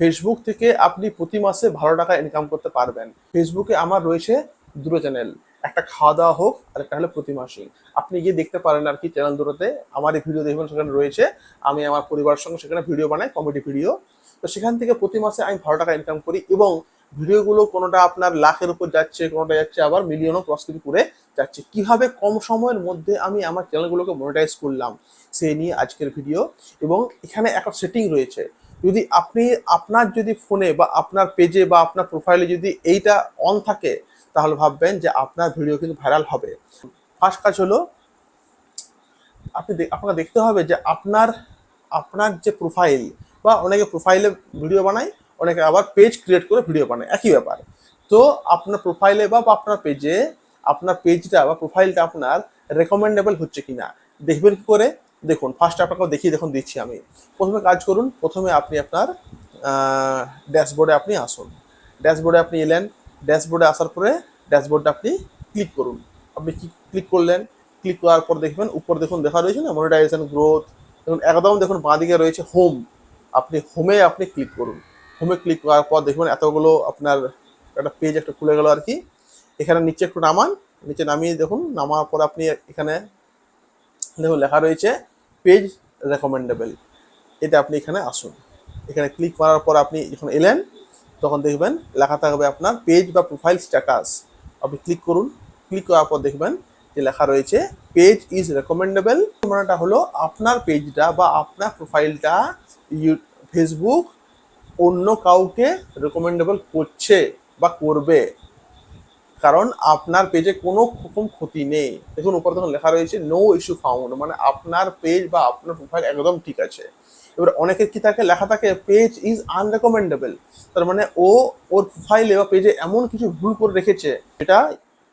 Facebook থেকে আপনি প্রতি মাসে ভালো টাকা ইনকাম করতে পারবেন। ফেসবুকে আমার রয়েছে দুটো চ্যানেল, একটা খাওয়া দাওয়া হোক আর একটা হলো প্রতি মাসে। আপনি গিয়ে দেখতে পারেন আর কি চ্যানেল দুটোতে, আমার এই ভিডিও দেখবেন সেখানে রয়েছে। আমি আমার পরিবারের সঙ্গে সেখানে ভিডিও বানাই, কমেডি ভিডিও। তো সেখান থেকে প্রতি মাসে আমি ভালো টাকা ইনকাম করি এবং ভিডিওগুলো কোনোটা আপনার লাখের উপর যাচ্ছে, কোনোটা যাচ্ছে আবার মিলিয়নও ক্রস করে যাচ্ছে। কিভাবে কম সময়ের মধ্যে আমি আমার চ্যানেলগুলোকে মনিটাইজ করলাম সেই নিয়ে আজকের ভিডিও। এবং এখানে একটা সেটিং রয়েছে, যদি আপনি আপনার যদি ফোনে বা আপনার পেজে বা আপনার প্রোফাইলে যদি এইটা অন থাকে তাহলে ভাববেন যে আপনার ভিডিও কিন্তু ভাইরাল হবে। ফার্স্ট কাজ হলো আপনাকে দেখতে হবে যে আপনার আপনার যে প্রোফাইল, বা অনেকে প্রোফাইলে ভিডিও বানায়, অনেকে আবার পেজ ক্রিয়েট করে ভিডিও বানায়, একই ব্যাপার। তো আপনার প্রোফাইলে বা আপনার পেজে আপনার পেজটা বা প্রোফাইলটা আপনার রেকমেন্ডেবল হচ্ছে কিনা দেখবেন কি করে। দেখুন, ফার্স্ট আপনাকে দেখিয়ে দেখুন দিচ্ছি আমি। প্রথমে কাজ করুন, প্রথমে আপনি আপনার ড্যাশবোর্ডে আপনি আসুন। ড্যাশবোর্ডে আপনি এলেন, ড্যাশবোর্ডে আসার পরে ড্যাশবোর্ডে আপনি ক্লিক করুন। আপনি ক্লিক করলেন, ক্লিক করার পর দেখবেন উপর দেখুন দেখা রয়েছে না মনিটাইজেশন গ্রোথ, দেখুন একদম দেখুন বাঁ দিকে রয়েছে হোম। আপনি হোমে আপনি ক্লিক করুন। হোমে ক্লিক করার পর দেখবেন এতগুলো আপনার একটা পেজ একটা খুলে গেল আর কি। এখানে নিচে একটু নামান, নিচে নামিয়ে দেখুন, নামার পর আপনি এখানে দেখুন লেখা রয়েছে পেজ রেকমেন্ডেবল। এটা আপনি এখানে আসুন। এখানে ক্লিক করার পর আপনি যখন এলেন তখন দেখবেন লেখা থাকবে আপনার পেজ বা প্রোফাইল স্ট্যাটাস। আপনি ক্লিক করুন। ক্লিক করার পর দেখবেন যে লেখা রয়েছে পেজ ইজ রেকমেন্ডেবল। মানেটা হলো আপনার পেজটা বা আপনার প্রোফাইলটা ফেসবুক অন্য কাউকে রেকমেন্ডেবল করছে বা করবে, কারণ আপনার পেজে কোনো রকম ক্ষতি নেই। দেখুন উপর তখন লেখা রয়েছে নো ইস্যু ফাউন্ড, মানে আপনার পেজ বা আপনার প্রোফাইল একদম ঠিক আছে। এবার অনেকের কি থাকে, লেখা থাকে পেজ ইজ আনরেকমেন্ডেবল, তার মানে ওর প্রোফাইলে বা পেজে এমন কিছু ভুল করে রেখেছে যেটা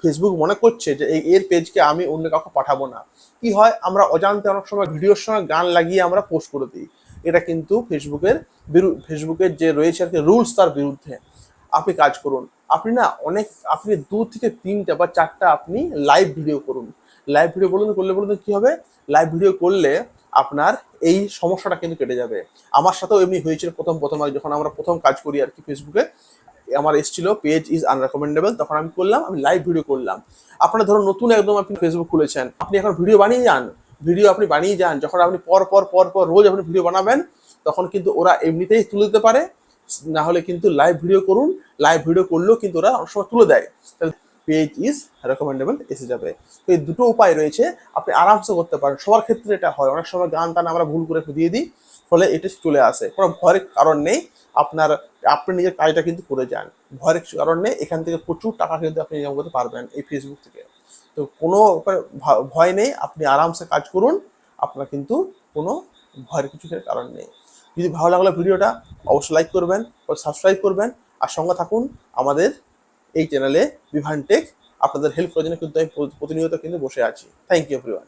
ফেসবুক মনে করছে যে এর পেজকে আমি অন্য কাউকে পাঠাবো না। কি হয়, আমরা অজান্তে অনেক সময় ভিডিওর সঙ্গে গান লাগিয়ে আমরা পোস্ট করে দিই। এটা কিন্তু ফেসবুকের যে রয়েছে আর কি রুলস, তার বিরুদ্ধে। আপনি কাজ করুন, আপনি 2 থেকে 3টা বা 4টা আপনি লাইভ ভিডিও করুন। লাইভ ভিডিও বলুন কি হবে, লাইভ ভিডিও করলে আপনার এই সমস্যাটা কিন্তু কেটে যাবে। আমার সাথেও এমনি হয়েছিল প্রথম যখন আমরা প্রথম কাজ করি আর কি ফেসবুকে। আমার এসেছিল পেজ ইজ আনরেকমেন্ডেবল, তখন আমি করলাম, আমি লাইভ ভিডিও করলাম। আপনারা ধরুন নতুন একদম আপনি ফেসবুক খুলেছেন, আপনি এখন ভিডিও বানিয়ে যান। যখন আপনি পর রোজ আপনি ভিডিও বানাবেন তখন কিন্তু ওরা এমনিতেই তুলে দিতে পারে, না হলে কিন্তু লাইভ ভিডিও করুন। লাইভ ভিডিও করলেও কিন্তু ওরা অনেক সময় তুলে দেয়, তাহলে পেজ ইজ রেকমেন্ডেবল এসে যাবে। তো এই দুটো উপায় রয়েছে, আপনি আরামসে করতে পারেন। সবার ক্ষেত্রে এটা হয়, অনেক সময় গান টান আমরা ভুল করে দিয়ে দিই, ফলে এটা চলে আসে। কোনো ভয়ের কারণ নেই, আপনি নিজের কাজটা কিন্তু করে যান, ভয়ের কিছু কারণ নেই। এখান থেকে প্রচুর টাকা কিন্তু আপনি ইনকাম করতে পারবেন এই ফেসবুক থেকে। তো কোনো ভয় নেই, আপনি আরামসে কাজ করুন, আপনার কিন্তু কোনো ভয়ের কিছু কারণ নেই। যদি ভালো লাগলো ভিডিওটা অবশ্যই লাইক করবেন, সাবস্ক্রাইব করবেন, আর সঙ্গে থাকুন আমাদের এই চ্যানেলে বিভান টেক। আপনাদের হেল্প করার জন্য কিন্তু আমি প্রতিনিয়ত কিন্তু বসে আছি। Thank you everyone.